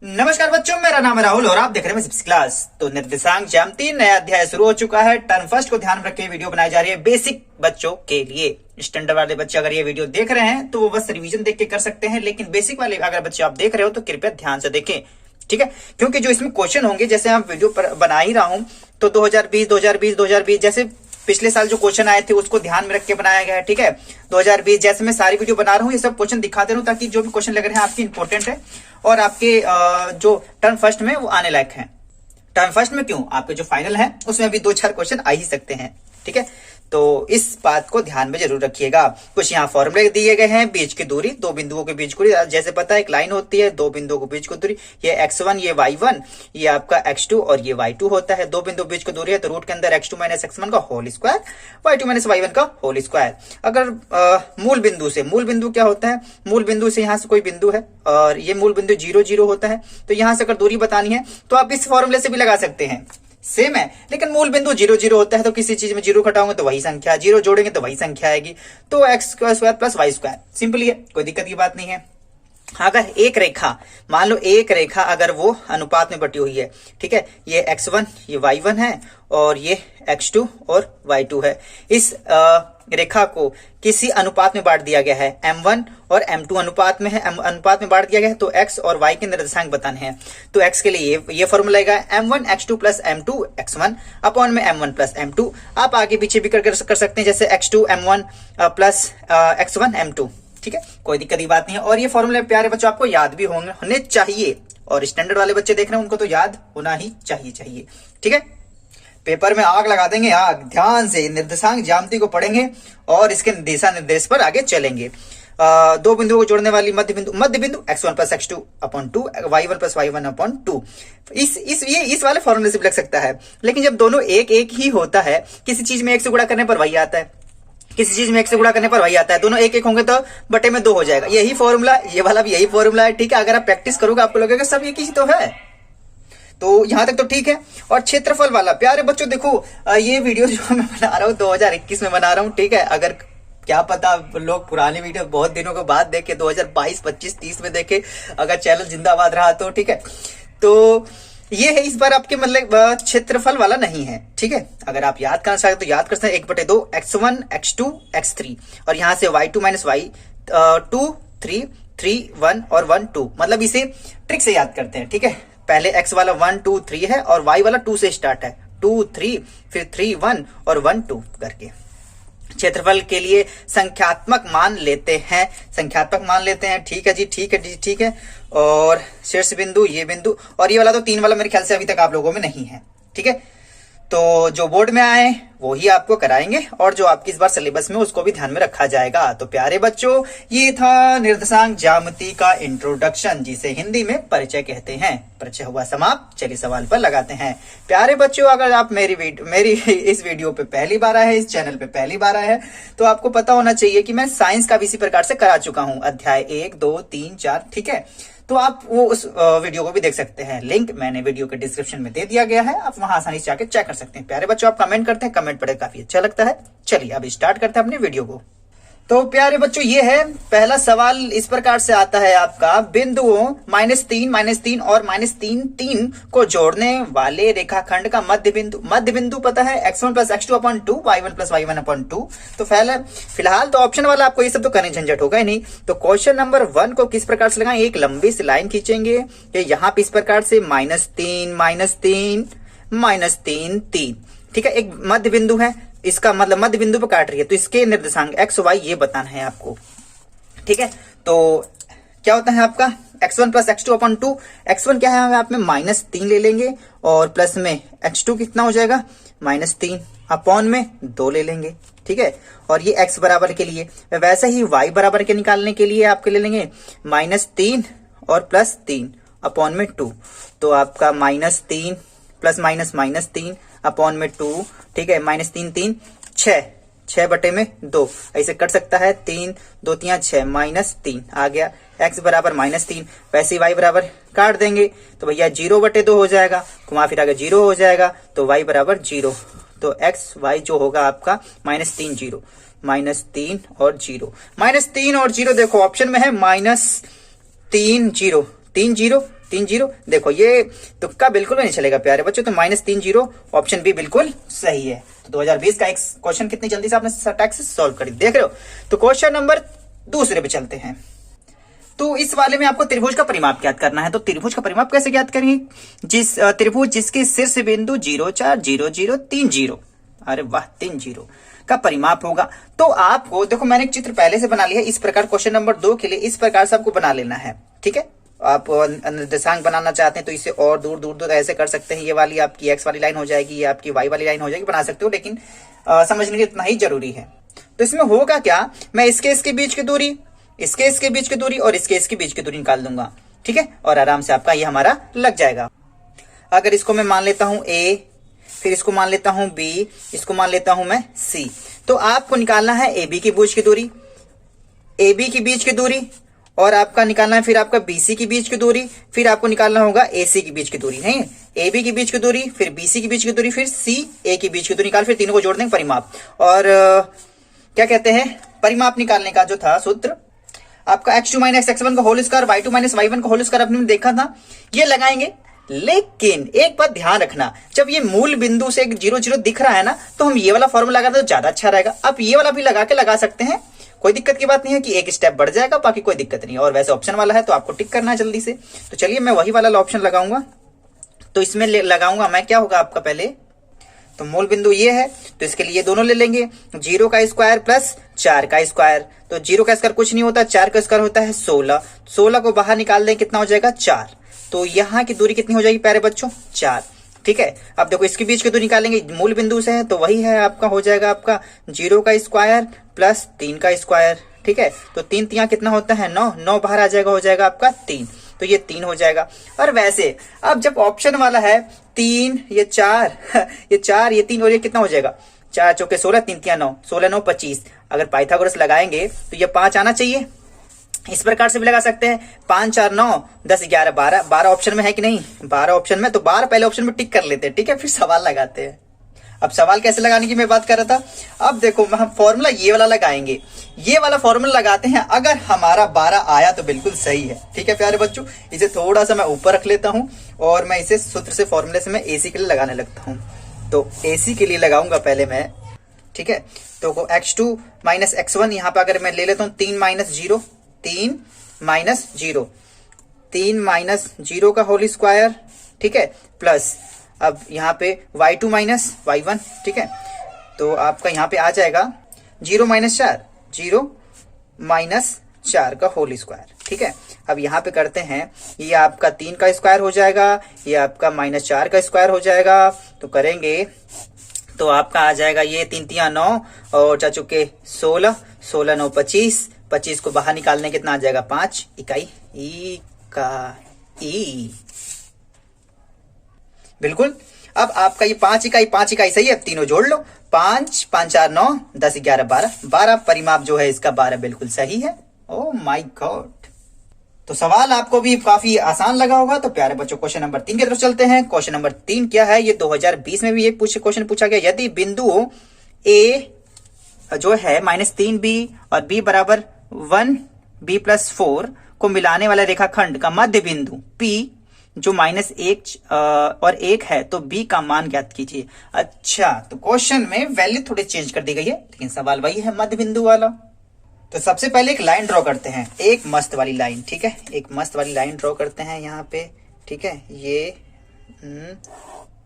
नमस्कार बच्चों, मेरा नाम है राहुल और आप देख रहे हैं सिक्स क्लास। तो निर्देशांक ज्यामिति नया अध्याय शुरू हो चुका है। टर्म फर्स्ट को ध्यान में रख के वीडियो बनाई जा रही है बेसिक बच्चों के लिए। स्टैंडर्ड वाले बच्चे अगर ये वीडियो देख रहे हैं तो वो बस रिवीजन देख के कर सकते हैं, लेकिन बेसिक वाले अगर बच्चे आप देख रहे हो तो कृपया ध्यान से देखें, ठीक है। क्योंकि जो इसमें क्वेश्चन होंगे, जैसे हम वीडियो पर बना ही रहा हूं, तो 2020 जैसे पिछले साल जो क्वेश्चन आए थे उसको ध्यान में रख के बनाया गया है, ठीक है। 2020 जैसे मैं सारी वीडियो बना रहा हूँ, ये सब क्वेश्चन दिखा दे रहा हूँ ताकि जो भी क्वेश्चन लग रहे हैं आपकी इंपॉर्टेंट है और आपके जो टर्म फर्स्ट में वो आने लायक है। टर्म फर्स्ट में क्यों, आपके जो फाइनल है उसमें भी 2-4 क्वेश्चन आ ही सकते हैं, ठीक है। तो इस बात को ध्यान में जरूर रखिएगा। कुछ यहाँ फॉर्मूले दिए गए हैं। बीच की दूरी, दो बिंदुओं के बीच की दूरी, जैसे पता है एक लाइन होती है, दो बिंदुओं के बीच की दूरी, ये x1 ये y1, ये आपका x2 और ये y2 होता है। दो बिंदु बीच की दूरी है तो रूट के अंदर x2 माइनस x1 का whole square, y2 minus y1 का होल स्क्वायर। अगर मूल बिंदु से, मूल बिंदु क्या होता है, मूल बिंदु से यहाँ से कोई बिंदु है और ये मूल बिंदु 0 0 होता है, तो यहाँ से अगर दूरी बतानी है तो आप इस फॉर्मूले से भी लगा सकते हैं, सेम है। लेकिन मूल बिंदु 0 0 होता है तो किसी चीज में 0 घटाओगे तो वही संख्या, 0 जोड़ेंगे तो वही संख्या आएगी, तो x square plus y square, simple है, कोई दिक्कत की बात नहीं है। अगर एक रेखा, मान लो एक रेखा अगर वो अनुपात में बटी हुई है, ठीक है, ये x1 ये y1 है और ये x2 और y2 है, इस रेखा को किसी अनुपात में बांट दिया गया है, m1 और m2 अनुपात में है, अनुपात में बांट दिया गया है, तो x और y के निर्देशांक बताने हैं। तो x के लिए ये फॉर्मूला आएगा m1 x2 plus m2 x1 upon में m1 प्लस m2। आप आगे पीछे भी कर सकते हैं, जैसे x2 m1 plus x1 m2, ठीक है, कोई दिक्कत की बात नहीं है। और ये फॉर्मूले प्यारे बच्चों आपको याद भी होने चाहिए, और स्टैंडर्ड वाले बच्चे देख रहे हैं उनको तो याद होना ही चाहिए, ठीक है। पेपर में आग लगा देंगे, आग। ध्यान से निर्देशांक ज्यामिति को पढ़ेंगे और इसके दिशा निर्देश पर आगे चलेंगे। दो बिंदुओं को जोड़ने वाली मध्य बिंदु x1 plus x2 upon 2, y1 plus y1 upon 2। इस वाले फॉर्मूले से भी लग सकता है, लेकिन जब दोनों एक ही होता है, किसी चीज में एक से गुणा करने पर वही आता है, किसी चीज में एक से गुणा करने पर वही आता है, दोनों एक होंगे तो बटे में 2 हो जाएगा। यही फॉर्मूला, ये वाला भी यही फॉर्मूला है, ठीक है। अगर आप प्रैक्टिस करोगे आपको लगेगा सब एक ही तो है, तो यहां तक तो ठीक है। और क्षेत्रफल वाला, प्यारे बच्चों देखो, ये वीडियो जो मैं बना रहा हूँ 2021 में बना रहा हूँ, ठीक है। अगर क्या पता लोग पुरानी वीडियो बहुत दिनों के बाद देखे, 2022, 25, 30 में देखे, अगर चैनल जिंदाबाद रहा तो, ठीक है। तो ये है, इस बार आपके मतलब क्षेत्रफल वाला नहीं है, ठीक है। अगर आप याद करना चाहते तो याद कर सकते हैं, 1/2 x1 x2 x3 और यहां से y2 माइनस y2 3 3 1 और 1 2, मतलब इसे ट्रिक से याद करते हैं, ठीक है। पहले x वाला 1 2 3 है और y वाला 2 से स्टार्ट है, 2 3 फिर 3 1 और 1 2 करके। क्षेत्रफल के लिए संख्यात्मक मान लेते हैं, ठीक है जी, ठीक है। और शीर्ष बिंदु, ये बिंदु और ये वाला तो 3 वाला मेरे ख्याल से अभी तक आप लोगों में नहीं है, ठीक है। तो जो बोर्ड में आए वो ही आपको कराएंगे और जो आपकी इस बार सिलेबस में उसको भी ध्यान में रखा जाएगा। तो प्यारे बच्चों, ये था निर्देशांक ज्यामिति का इंट्रोडक्शन, जिसे हिंदी में परिचय कहते हैं। परिचय हुआ समाप्त, चलिए सवाल पर लगाते हैं। प्यारे बच्चों, अगर आप मेरी इस वीडियो पे पहली बार आए हैं, इस चैनल पे पहली बार आए हैं, तो आपको पता होना चाहिए कि मैं साइंस का भी इसी प्रकार से करा चुका हूं, अध्याय 1 2 3 4, ठीक है। तो आप वो उस वीडियो को भी देख सकते हैं, लिंक मैंने वीडियो के डिस्क्रिप्शन में दे दिया गया है, आप वहां आसानी से जाकर चेक कर सकते हैं। प्यारे बच्चों, आप कमेंट करते हैं, कमेंट पढ़े काफी अच्छा लगता है। चलिए अब स्टार्ट करते हैं अपने वीडियो को। तो प्यारे बच्चों, ये है पहला सवाल, इस प्रकार से आता है आपका, बिंदुओं -3 और -3 3 को जोड़ने वाले रेखाखंड का मध्य बिंदु पता है x1 plus x2 upon 2, y1 plus y1 upon 2। तो फिलहाल तो ऑप्शन वाला आपको ये सब तो करने झंझट होगा ही नहीं। तो क्वेश्चन नंबर 1 को किस प्रकार से लगाएं, एक लंबी सी लाइन खींचेंगे, यहाँ पे इस प्रकार से -3 -3, ठीक है। एक मध्य बिंदु है, इसका मतलब मध्य बिंदु पर काट रही है, तो इसके निर्देशांक x y ये बताना है आपको, ठीक है। तो क्या होता है आपका x1 plus x2 upon 2, x1 क्या है आप में -3 ले लेंगे और प्लस में x2 कितना हो जाएगा -3 अपॉन में 2 ले लेंगे, ठीक है। और ये x बराबर के लिए, वैसे ही y बराबर के निकालने के लिए आपके ले लेंगे -3 और प्लस 3 अपॉन में 2, तो आपका -3 प्लस -3 अपॉन में 2, ठीक है। -3 3 6 बटे में 2, ऐसे कट सकता है, 3 2 3 6 -3 आ गया, x बराबर -3। वैसे ही y बराबर काट देंगे तो भैया 0/2 हो जाएगा, घुमा फिरा के 0 हो जाएगा, तो y बराबर 0। तो x y जो होगा आपका -3 0 -3 और 0 देखो ऑप्शन में है -3 0 3 0 3 जीरो। देखो ये तुक्का बिल्कुल भी नहीं चलेगा प्यारे बच्चों, तो -3 जीरो ऑप्शन बी बिल्कुल सही है। तो 2020 का एक क्वेश्चन कितनी जल्दी से आपने सटाक से सॉल्व कर दिया, देख रहे हो। तो क्वेश्चन नंबर दूसरे पे चलते हैं। तो इस वाले में आपको त्रिभुज का परिमाप ज्ञात करना है। तो त्रिभुज का परिमाप कैसे ज्ञात करेंगे? जिस त्रिभुज जिसके शीर्ष बिंदु 0 4 0 0 3 जीरो, अरे वाह 3 जीरो का परिमाप होगा। तो आपको देखो मैंने एक चित्र पहले से बना लिया है इस प्रकार। क्वेश्चन नंबर 2 के लिए इस प्रकार से आपको बना लेना है, ठीक है। आप निर्देशांक बनाना चाहते हैं तो इसे और दूर दूर दूर ऐसे कर सकते हैं। ये वाली आपकी एक्स वाली लाइन हो जाएगी, ये आपकी वाई वाली लाइन हो जाएगी, बना सकते हो, लेकिन समझने के इतना ही जरूरी है। तो इसमें होगा क्या, मैं इसके बीच की दूरी, इसके बीच की दूरी और इसके बीच की दूरी निकाल दूंगा, ठीक है, और आराम से आपका ये हमारा लग जाएगा। अगर इसको मैं मान लेता हूं A, फिर इसको मान लेता हूं B, इसको मान लेता हूं मैं C, तो आपको निकालना है AB के बीच की दूरी, AB के बीच की दूरी, और आपका निकालना है फिर आपका BC के बीच की दूरी, फिर आपको निकालना होगा AC के बीच की दूरी, नहीं AB के बीच की दूरी, फिर BC के बीच की दूरी, फिर CA के बीच की दूरी निकाल, फिर तीनों को जोड़ देंगे परिमाप। और क्या कहते हैं, परिमाप निकालने का जो था सूत्र आपका x2 - x1 का होल स्क्वायर, y2 - y1 का होल स्क्वायर आपने देखा था, ये लगाएंगे। लेकिन एक बात ध्यान रखना, जब ये मूल बिंदु से 0 0 दिख रहा है ना, तो हम ये वाला फॉर्मूला लगाते तो ज्यादा अच्छा रहेगा। आप ये वाला भी लगा सकते हैं, कोई दिक्कत की बात नहीं है कि एक स्टेप बढ़ जाएगा, बाकी कोई दिक्कत नहीं है। और वैसे ऑप्शन वाला है तो आपको टिक करना है जल्दी से। तो चलिए मैं वही वाला ऑप्शन लगाऊंगा। तो इसमें लगाऊंगा मैं, क्या होगा आपका पहले, तो मूल बिंदु ये है तो इसके लिए दोनों ले लेंगे, 0 का स्क्वायर प्लस 4 का स्क्वायर। तो 0 का स्क्वायर कुछ नहीं होता, 4 का स्क्वायर होता है 16। 16 को बाहर निकाल दें, कितना हो जाएगा 4। तो यहाँ की दूरी कितनी हो जाएगी प्यारे बच्चों, 4, ठीक है। अब देखो इसके बीच की दूरी निकालेंगे, मूल बिंदु से है तो वही है आपका, हो जाएगा आपका 0 का स्क्वायर प्लस 3 का स्क्वायर, ठीक है। तो 3 3 कितना होता है 9, 9 बाहर आ जाएगा, हो जाएगा आपका 3, तो ये 3 हो जाएगा। और वैसे अब जब ऑप्शन वाला है 3, ये 4 ये 4, ये 3 और ये कितना हो जाएगा, 4 चौके 16, 3 3 9, 16 9 25। अगर पाइथागोरस लगाएंगे तो ये 5 आना चाहिए। इस प्रकार से भी लगा सकते हैं, 5 4 9 10 11 12, 12 ऑप्शन में है कि नहीं, 12 ऑप्शन में, तो 12 पहले ऑप्शन में टिक कर लेते हैं, ठीक है, फिर सवाल लगाते हैं। अब सवाल कैसे लगाने की मैं बात कर रहा था। अब देखो हम फॉर्मूला ये वाला लगाएंगे, ये वाला फॉर्मूला लगाते हैं। अगर हमारा 12 आया तो बिल्कुल सही है, ठीक है प्यारे बच्चों। इसे थोड़ा सा मैं ऊपर रख लेता हूं और मैं इसे सूत्र से फॉर्मूले से मैं AC के लिए लगाने लगता हूं। तो AC के लिए लगाऊंगा पहले मैं, ठीक है। तो x2 - x1 यहाँ पे अगर मैं ले लेता हूँ 3 - 0, 3 - 0, 3 - 0 का होल स्क्वायर, ठीक है, प्लस अब यहाँ पे y2 - y1, ठीक है। तो आपका यहाँ पे आ जाएगा 0 - 4, 0 - 4 का होल स्क्वायर, ठीक है। अब यहाँ पे करते हैं, ये आपका 3 का स्क्वायर हो जाएगा, ये आपका -4 का स्क्वायर हो जाएगा। तो करेंगे तो आपका आ जाएगा ये 3 3 9 और 4 चुके 16, 16 9 25, 25 को बाहर निकालने कितना आ जाएगा 5 इकाई, बिल्कुल। अब आपका ये 5 इकाई सही है, अब तीनों जोड़ लो, 5 5 4 9 10 11 12, 12 परिमाप जो है इसका 12 बिल्कुल सही है। Oh my God. तो सवाल आपको भी काफी आसान लगा होगा। तो प्यारे बच्चों क्वेश्चन नंबर 3 की तरफ चलते हैं। क्वेश्चन नंबर 3 क्या है, ये 2020 में भी एक क्वेश्चन पूछा गया। यदि बिंदु A जो है -3b और b बराबर 1b + 4 को मिलाने वाला रेखाखंड का मध्य बिंदु P जो -1 और 1 है, तो b का मान ज्ञात कीजिए। अच्छा, तो क्वेश्चन में वैल्यू थोड़ी चेंज कर दी गई है, लेकिन सवाल वही है मध्य बिंदु वाला। तो सबसे पहले एक लाइन ड्रॉ करते हैं, एक मस्त वाली लाइन, ठीक है, एक मस्त वाली लाइन ड्रॉ करते हैं यहाँ पे, ठीक है, ये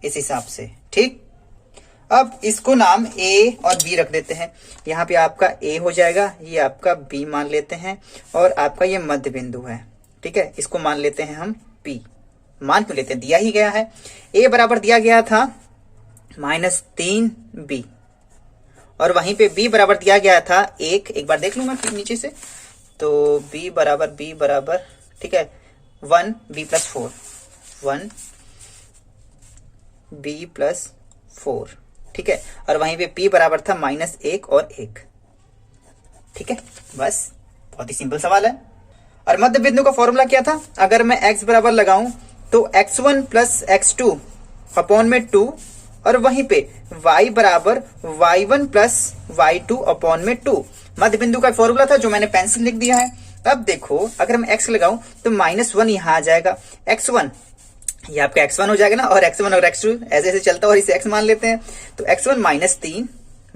इस हिसाब से, ठीक। अब इसको नाम A और B रख देते हैं। यहाँ पे आपका A हो जाएगा, ये आपका B मान लेते हैं, और आपका ये मध्य बिंदु है, ठीक है, इसको मान लेते हैं हम P। मान क्यों लेते हैं, दिया ही गया है। A बराबर दिया गया था -3b और वहीं पे B बराबर दिया गया था 1, एक बार देख लूंगा नीचे से। तो B बराबर ठीक है 1b + 4, 1b + 4, ठीक है, और वहीं पे P बराबर था -1 और 1, ठीक है। बस बहुत ही सिंपल सवाल है। और मध्य बिंदु का फॉर्मूला क्या था, अगर मैं x बराबर लगाऊं तो x1 + x2 अपॉन में 2, और वहीं पे y बराबर y1 + y2 अपॉन में 2। मध्य बिंदु का फॉर्मूला था जो मैंने पेंसिल लिख दिया है। अब देखो अगर मैं x लगाऊं तो -1 यहाँ आ जाएगा, x1 ये आपका x1 हो जाएगा ना, और x1 और x2 ऐसे ऐसे चलता है और इसे x मान लेते हैं। तो x1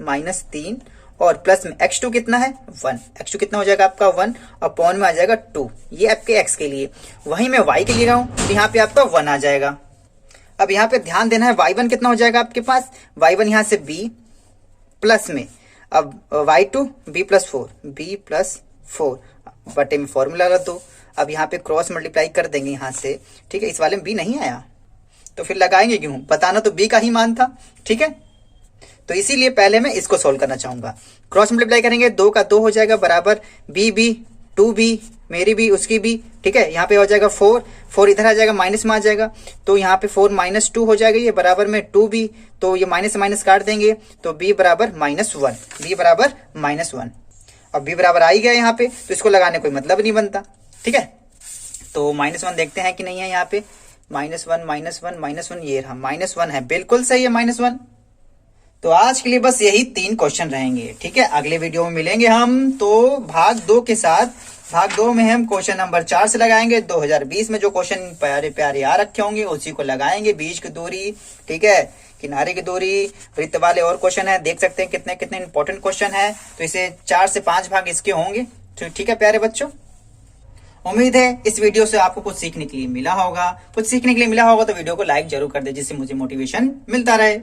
-3 और प्लस में x2 कितना है 1, x2 कितना हो जाएगा आपका 1 और पॉन में आ जाएगा 2, ये आपके x के लिए। वहीं मैं y के लिए लगाऊं तो यहाँ पे आपका 1 आ जाएगा। अब यहाँ पे ध्यान देना है y1 कितना हो जाएगा आपके पास, y1 यहाँ से b प्लस में अब y2 b+4 बटे में फॉर्मूला रख दो। अब यहाँ पे क्रॉस मल्टीप्लाई कर देंगे यहाँ से, ठीक है। इस वाले में b नहीं आया तो फिर लगाएंगे क्यों, बताना तो b का ही मान था, ठीक है। तो इसीलिए पहले मैं इसको सोल्व करना चाहूंगा। क्रॉस मल्टीप्लाई करेंगे 2 का 2 हो जाएगा बराबर b 2b मेरी भी उसकी भी, ठीक है। यहाँ पे हो जाएगा 4 इधर आ जाएगा, माइनस में आ जाएगा तो यहाँ पे 4 - 2 हो जाएगा, ये बराबर में 2b, तो ये माइनस से माइनस काट देंगे तो b बराबर -1। अब b बराबर आ ही गया यहाँ पे, तो इसको लगाने कोई मतलब नहीं बनता, ठीक है। तो -1 देखते हैं कि नहीं है यहाँ पे, -1 ये रहा, -1 है, बिल्कुल सही है -1। तो आज के लिए बस यही 3 क्वेश्चन रहेंगे, ठीक है। अगले वीडियो में मिलेंगे हम तो भाग 2 के साथ। भाग 2 में हम क्वेश्चन नंबर 4 से लगाएंगे। 2020 में जो क्वेश्चन प्यारे प्यारे आ रखे होंगे उसी को लगाएंगे। बीच की दूरी, ठीक है, किनारे की दूरी, वृत्त वाले और क्वेश्चन है, देख सकते हैं कितने कितने इंपॉर्टेंट क्वेश्चन है। तो इसे 4 से 5 भाग इसके होंगे, तो ठीक है प्यारे बच्चों। उम्मीद है इस वीडियो से आपको कुछ सीखने के लिए मिला होगा। तो वीडियो को लाइक जरूर कर दे, जिससे मुझे मोटिवेशन मिलता रहे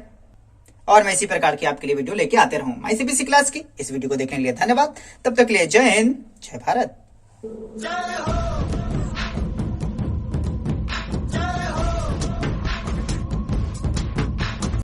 और मैं इसी प्रकार की आपके लिए वीडियो लेके आते रहूं ICPC क्लास की। इस वीडियो को देखने के लिए धन्यवाद। तब तक के लिए जय हिंद, जय भारत।